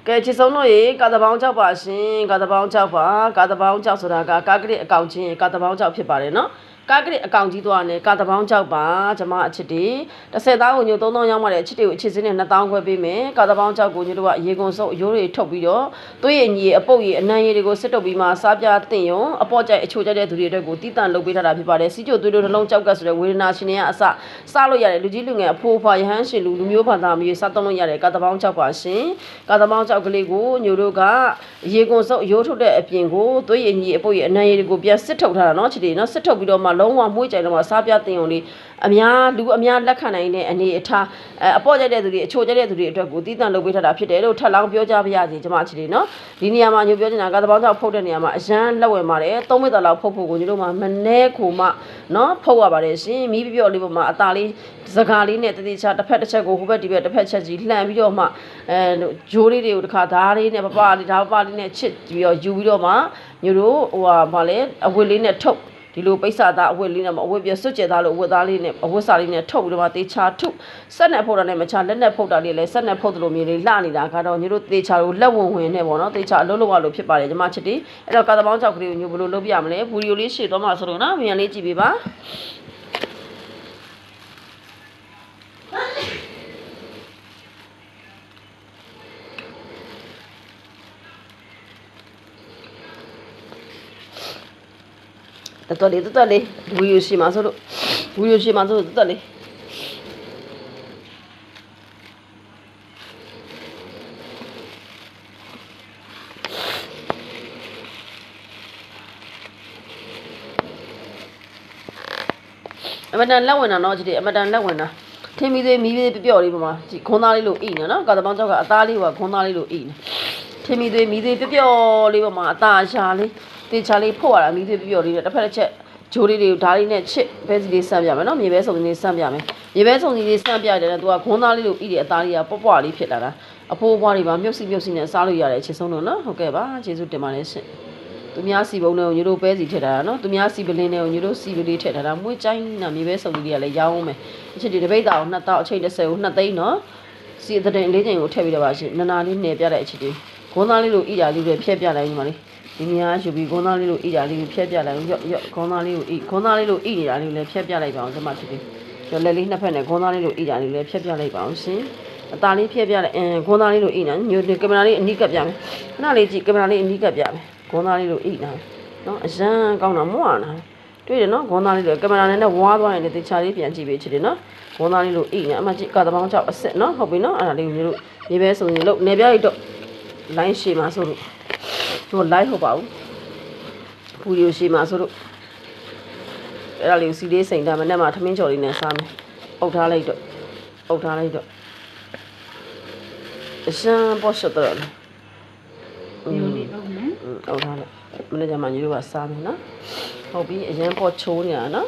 ကဲချစ်ဆုံးတို့ရေကာတပေါင်းကြောက်ပါရှင်ကာတပေါင်းကြောက်ပါကာတပေါင်းကြောက်ဆိုတာကကာကရစ်အကောင့်ချင်းကာတပေါင်းကြောက်ဖြစ်ပါတယ်နော်ကာကရစ်အကောင့်ကြီးသွားတယ်ကာတပေါင်းကြောက်ပါကျွန်မအချစ်တီ30သားကိုညို3000ရောက်မှတဲ့အချစ်တီကိုအချစ်စင်းနဲ့2000ခွဲပေးမယ်ကာတပေါင်းကြောက်ကိုညိုတို့ကရေကုန်စုပ်အရိုးတွေထုတ်ပြီးတော့သွေးရည်ညီအပုတ်ရည်အနံ့ရည်တွေကိုစစ်တုပ်ပြီးမှစားပြတင်ရုံအပေါ့ကြိုက်အချိုကြိုက်တဲ့သူတွေအတွက်ကိုတီးတန့်လုပ်ပေးထားတာဖြစ်ပါတယ်စီးကျိုသွေးတို့နှလုံးကြောက်ကဆိုတဲ့ဝေဒနာရှင်တွေကအစစားလို့ရတယ်လူကြီးလူငယ်အဖိုးအဖွားရဟန်းရှင်လူမျိုးဘာသာမျိုးစားသုံးလို့ရတယ်ကာတပေါင်းကြောက်ပါရှင်ကာတပေါင်းကြောက်ကလေးကိုညိုတို့ကရေကုန်စုပ်ရိုးထုတ်တဲ့အပြင်ကိုသွေးရည်ညီအပုတ်ရည်အနံ့ရည်တွေကိုပြန်စစ်ထုတ်ထားတာနော်ချစ်တီနော်စစ်ထုတ်ပြီးတော့မှလုံးဝမွှေးကြိုင်တော့မှစားပြတင်ရုံလေးအများလက်ခံနိုင်တဲ့အနေအထားအပေါ့ကြတဲ့သူတွေအချိုကြတဲ့သူတွေအတွက်ကိုတီးတန့်လုပ်ပေးထားတာဖြစ်တယ်လို့ထပ်လောင်းပြောကြပါရစေကျွန်မချစ်တီနော်ဒီနေရာမှာညိုပြောချင်တာကာတပေါင်းကြောက်ဖုတ်တဲ့နေရာမှာအရန်လက်ဝင်ပါတယ်3မိနစ်လောက်ဖုတ်ဖို့ကိုညိုတို့မှာမနဲခိုမှနော်ဖုတ်ရပါတယ်ရှင်မီးပြော့လေးပေါ်မှာအသားလေးစကားလေးနဲ့တတိချတစ်ဖက်တစ်ချက်ကိုဟိုဘက်ဒီဘက်တစ်ဖက်ချက်ကြီးလှန်ပြီးတော့မှဂျိုးလေးတွေကိုတခါဓားလေးနဲ့ပပလေးဓားပပလေးနဲ့ချစ်ပြီးတော့ယူပြီးတော့မှညိုတို့ဟိုဟာဗာလဲအဝတ်လေးနဲ့ထုတ်ဒီလိုပိဿာသားအဝတ်လေးနဲ့အဝတ်ပြစွတ်ကျဲသားလို့အဝတ်သားလေးနဲ့အဝတ်စာလေးနဲ့ထုတ်ပြီးတော့တေချာထုတ်ဆက်နဲ့ဖုတ်တာနဲ့မချလက်နဲ့ဖုတ်တာလေးလည်းဆက်နဲ့ဖုတ်တယ်လို့မြေလေးလှနေတာကတော့ညတို့တေချာကိုလက်ဝင်ဝင်နဲ့ပေါ့နော်တေချာအလုံးလုံးရလို့ဖြစ်ပါတယ်ညီမချစ်တီအဲ့တော့ကာသပေါင်းကြောက်ကလေးကိုညဘယ်လိုလုပ်ပြရမလဲဗီဒီယိုလေးရှေ့သွားမှာဆိုတော့နော်မြန်လေးကြည့်ပေးပါတော်လေးဝီယိုရှိမှာဆိုလို့တော်လေးအမတန်လက်ဝင်တာနော်ကြည့်အမတန်လက်ဝင်တာထင်းမီသေးမီးသေးပြော့လေးပါမှာဒီခွန်းသားလေးလို့အိနေနော်ကာသပေါင်းကြောက်ကအသားလေးကခွန်းသားလေးလို့အိနေထင်းမီသေးမီးသေးပြော့လေးပါမှာအသားရှာလေးတေချာလေးဖို့ရတာမီးသေးပြော့လေးနဲ့တစ်ဖက်တစ်ချက်ဂျိုးလေးတွေကိုဓာတ်လေးနဲ့ချစ်ပဲစီလေးဆန့်ပြမယ်နော်မြေပဲစုံလေးဆန့်ပြမယ်မြေပဲစုံလေးဆန့်ပြတယ်နဲ့သူကခွန်းသားလေးလို့ဣတဲ့အသားလေးကပွပွလေးဖြစ်လာတာအဖိုးအဖွားတွေပါမြုပ်စီနဲ့စားလို့ရတဲ့အချစ်ဆုံးလို့နော်ဟုတ်ကဲ့ပါကျေးဇူးတင်ပါတယ်ရှင်သူများစီပုံနဲ့ညတို့ပဲစီထည့်ထားတာနော်သူများစီပလင်းနဲ့ညတို့စီပလေးထည့်ထားတာမွေးချိုင်းနာမြေပဲစုံလေးတွေကလည်းရောင်းအောင်မယ်အချစ်ဒီတပိတ်တာကို2တောက်အချိန်30ကို2သိန်းနော်စီတဲ့4ချိန်ကိုထည့်ပြီးတော့ပါရှင်နာလေးနယ်ပြတဲ့အချစ်ဒီခွန်းသားလေးလို့ဣတာလေးတွေဖျက်ပြလိုက်ညီမလေးဒီနေရာယူပြီးခွန်းသားလေးလို့ဣတာလေးကိုဖျက်ပြလိုက်ရော့ခွန်းသားလေးကိုခွန်းသားလေးလို့ဣနေတာလေးကိုလည်းဖျက်ပြလိုက်ပါအောင်ကျွန်မချစ်တယ်ရော့လက်လေးနှစ်ဖက်နဲ့ခွန်းသားလေးလို့ဣတာလေးလည်းဖျက်ပြလိုက်ပါအောင်ရှင်အသားလေးဖျက်ပြလိုက်ခွန်းသားလေးလို့ဣနာညိုကင်မရာလေးအနီးကပ်ပြမယ်ခဏလေးကြည့်ကင်မရာလေးအနီးကပ်ပြမယ်ခွန်းသားလေးလို့ဣနာနော်အရန်ကောင်းတာမွာနာတွေ့တယ်နော်ခွန်းသားလေးလို့ကင်မရာနဲ့ဝါးသွားရင်လည်းတခြားလေးပြန်ကြည့်ပေးချစ်တယ်နော်ခွန်းသားလေးလို့ဣနာအမကြည့်ကာသပေါင်းကြောက်အစ်စ်နော်ဟုတ်ပြီနော်အဲ့ဒါလေးကိုမျိုးတို့မြေပဲစုံရင်လို့နေပြလိုက်တော့လိုင်းရှည်မှာဆိုလို့တို့လိုက်ဟုတ်ပါဘူးဗီဒီယိုရှည်မှာဆိုလို့အဲ့ဒါလေးကိုစီလေးစိန်ထားမနဲ့မှထမင်းချော်လေးနဲ့စားမယ်အုပ်ထားလိုက်တော့အရှမ်းပေါ်ရှော့တော့မျိုးလေးတော့မယ်အုပ်ထားလိုက်မနေ့ကမှညီတို့ကစားမယ်နော်ဟုတ်ပြီအရန်ပေါ်ချိုးနေတာနော်